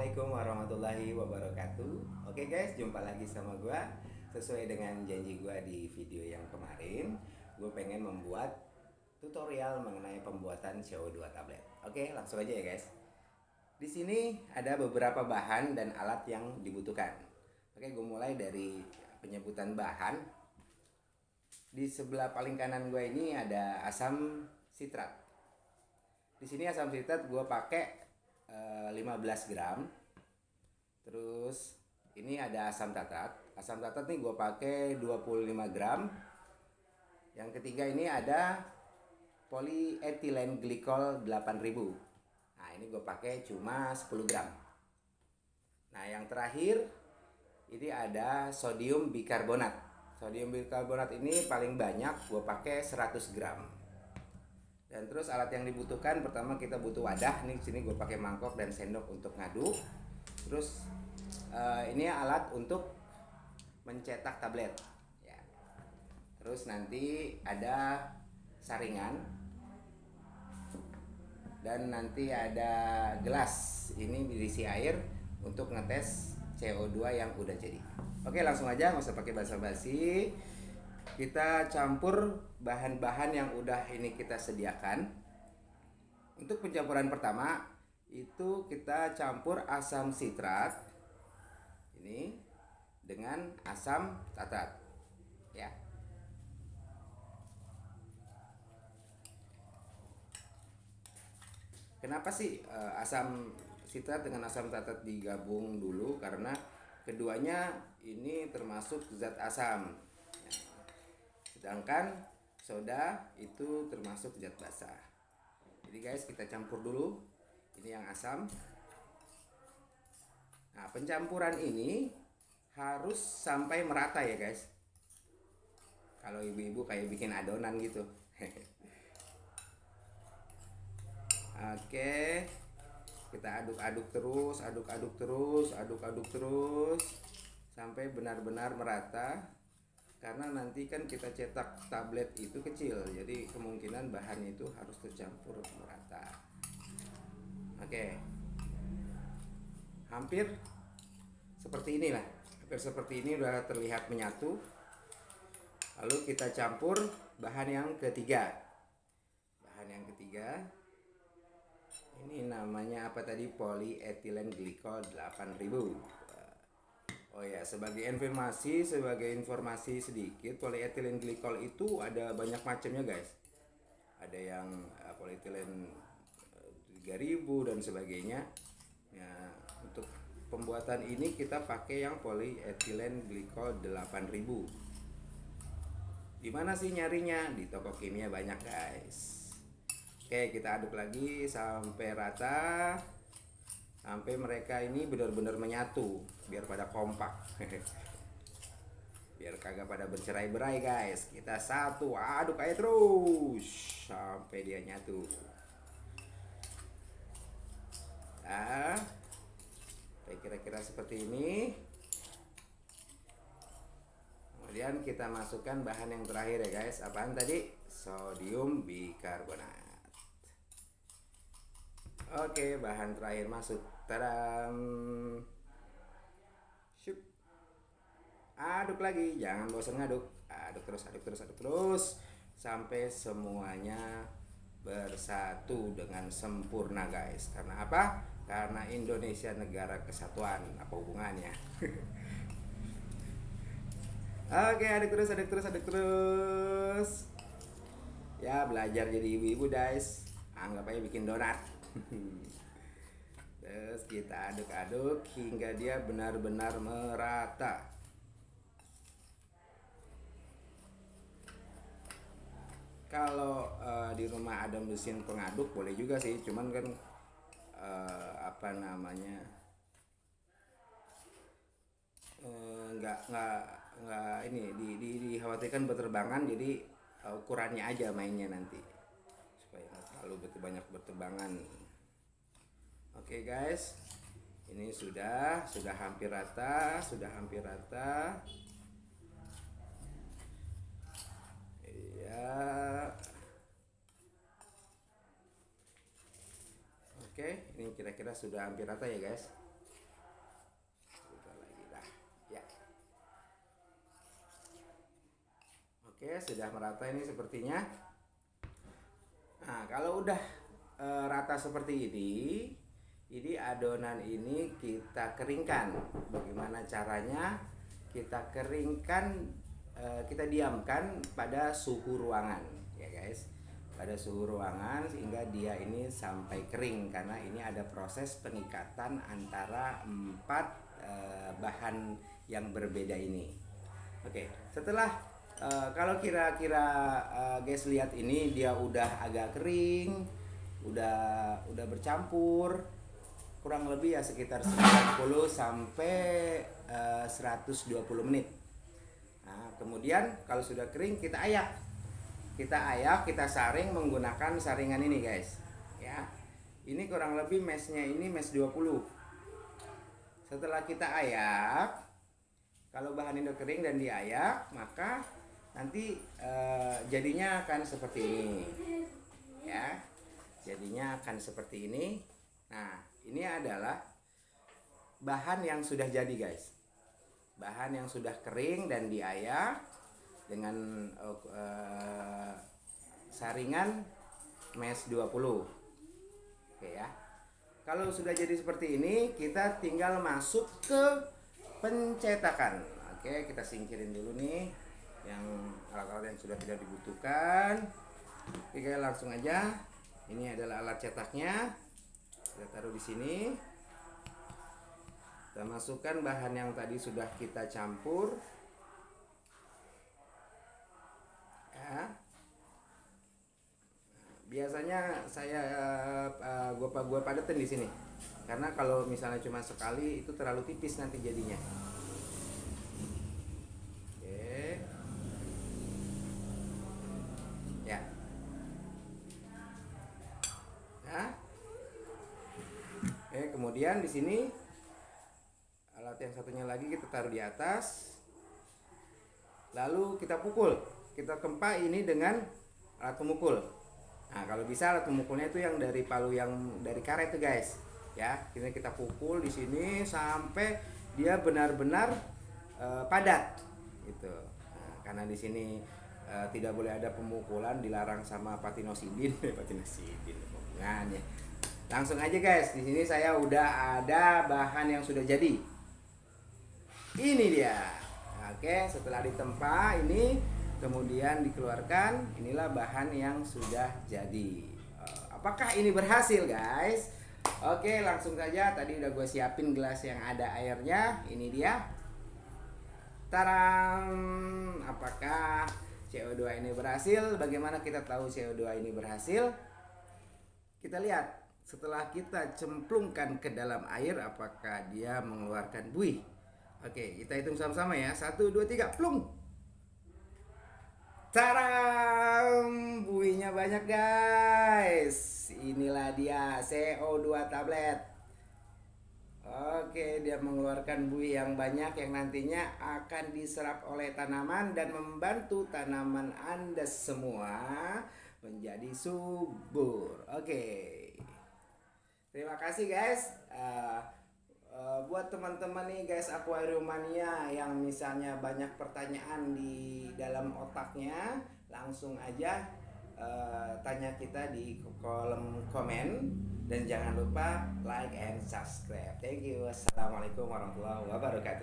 Assalamualaikum warahmatullahi wabarakatuh. Oke guys, jumpa lagi sama gua. Sesuai dengan janji gua di video yang kemarin, gue pengen membuat tutorial mengenai pembuatan CO2 tablet. Oke, langsung aja ya guys. Di sini ada beberapa bahan dan alat yang dibutuhkan. Oke, gue mulai dari penyebutan bahan. Di sebelah paling kanan gue ini ada asam sitrat. Di sini asam sitrat gue pakai 15 gram. Terus ini ada asam tartrat. Asam tartrat nih gue pakai 25 gram. Yang ketiga ini ada polyethylene glycol 8000. Nah, ini gue pakai cuma 10 gram. Nah, yang terakhir ini ada sodium bikarbonat. Sodium bikarbonat ini paling banyak gue pakai 100 gram. Dan terus alat yang dibutuhkan, pertama kita butuh wadah. Nih sini gue pakai mangkok dan sendok untuk ngaduk. Terus ini alat untuk mencetak tablet. Ya. Terus nanti ada saringan dan nanti ada gelas. Ini diisi air untuk ngetes CO2 yang udah jadi. Oke, langsung aja, nggak usah pakai basa-basi. Kita campur bahan-bahan yang udah ini kita sediakan. Untuk pencampuran pertama itu kita campur asam sitrat ini dengan asam tartrat ya. Kenapa sih asam sitrat dengan asam tartrat digabung dulu? Karena keduanya ini termasuk zat asam. Sedangkan soda itu termasuk zat basa. Jadi guys, kita campur dulu. Ini yang asam. Nah, pencampuran ini harus sampai merata ya guys. Kalau ibu-ibu kayak bikin adonan gitu. Oke. Kita aduk-aduk terus, aduk-aduk terus, aduk-aduk terus sampai benar-benar merata. Karena nanti kan kita cetak tablet itu kecil, jadi kemungkinan bahan itu harus tercampur merata. Oke, hampir seperti inilah, hampir seperti ini udah terlihat menyatu. Lalu kita campur bahan yang ketiga. Bahan yang ketiga ini namanya apa tadi? Polyethylene glycol 8000. Oh ya, sebagai informasi sedikit, polyethylene glycol itu ada banyak macamnya guys. Ada yang polyethylene 3000 dan sebagainya. Ya, untuk pembuatan ini kita pakai yang polyethylene glycol 8000. Di mana sih nyarinya? Di toko kimia banyak guys. Oke, kita aduk lagi sampai rata. Sampai mereka ini benar-benar menyatu, biar pada kompak. Biar kagak pada bercerai-berai guys. Kita satu aduk aja terus sampai dia nyatu. Nah, kira-kira seperti ini. Kemudian kita masukkan bahan yang terakhir ya guys. Apaan tadi? Sodium bikarbonat. Oke, bahan terakhir masuk. Tadam. Syup. Aduk lagi, jangan bosan ngaduk. Aduk terus, aduk terus, aduk terus sampai semuanya bersatu dengan sempurna guys. Karena apa? Karena Indonesia negara kesatuan. Apa hubungannya? Oke, aduk terus, aduk terus, aduk terus. Ya, belajar jadi ibu-ibu guys. Anggap aja bikin donat. Terus kita aduk-aduk hingga dia benar-benar merata. Kalau di rumah ada mesin pengaduk boleh juga sih, cuman kan apa namanya nggak ini dikhawatirkan berterbangan, jadi ukurannya aja mainnya nanti supaya nggak terlalu banyak berterbangan. Oke guys, ini sudah hampir rata, Iya. Oke, ini kira-kira sudah hampir rata ya guys. Oke, sudah merata ini sepertinya. Nah, kalau udah rata seperti ini adonan ini kita keringkan. Bagaimana caranya? Kita keringkan, kita diamkan pada suhu ruangan, ya guys. Pada suhu ruangan sehingga dia ini sampai kering, karena ini ada proses pengikatan antara 4 bahan yang berbeda ini. Oke, setelah kalau kira-kira guys lihat ini dia udah agak kering, udah bercampur, kurang lebih ya sekitar 90 sampai 120 menit. Nah, kemudian kalau sudah kering kita ayak. Kita saring menggunakan saringan ini, guys. Ya. Ini kurang lebih mesnya ini mes 20. Setelah kita ayak, kalau bahan ini udah kering dan diayak, maka nanti jadinya akan seperti ini. Ya. Jadinya akan seperti ini. Nah, ini adalah bahan yang sudah jadi, guys. Bahan yang sudah kering dan diayak dengan saringan mes 20. Oke ya. Kalau sudah jadi seperti ini, kita tinggal masuk ke pencetakan. Oke, kita singkirin dulu nih yang alat-alat yang sudah tidak dibutuhkan. Oke, langsung aja. Ini adalah alat cetaknya. Kita taruh di sini. Kita masukkan bahan yang tadi sudah kita campur. Ya. Biasanya saya gua padetin di sini. Karena kalau misalnya cuma sekali itu terlalu tipis nanti jadinya. Oke. Ya. Nah. Oke, kemudian di sini alat yang satunya lagi kita taruh di atas. Lalu kita pukul. Kita tempa ini dengan alat pemukul. Nah, kalau bisa alat pemukulnya itu yang dari palu yang dari karet tuh, guys. Ya, ini kita pukul di sini sampai dia benar-benar padat gitu. Nah, karena di sini tidak boleh ada pemukulan, dilarang sama patinosidin, patinosidin hubungannya. Langsung aja, guys. Di sini saya udah ada bahan yang sudah jadi. Ini dia. Oke, setelah ditempa ini kemudian dikeluarkan, inilah bahan yang sudah jadi. Apakah ini berhasil, guys? Oke, langsung saja. Tadi udah gue siapin gelas yang ada airnya. Ini dia. Tarang! Apakah CO2 ini berhasil? Bagaimana kita tahu CO2 ini berhasil? Kita lihat. Setelah kita cemplungkan ke dalam air, apakah dia mengeluarkan buih? Oke, kita hitung sama-sama ya. 1, 2, 3, plung! Tarang, buihnya banyak, guys. Inilah dia CO2 tablet. Oke, dia mengeluarkan buih yang banyak yang nantinya akan diserap oleh tanaman dan membantu tanaman Anda semua menjadi subur. Oke. Terima kasih, guys. Buat teman-teman nih, guys, akuarium mania yang misalnya banyak pertanyaan di dalam otaknya, langsung aja tanya kita di kolom komen, dan jangan lupa like and subscribe. Thank you. Assalamualaikum warahmatullahi wabarakatuh.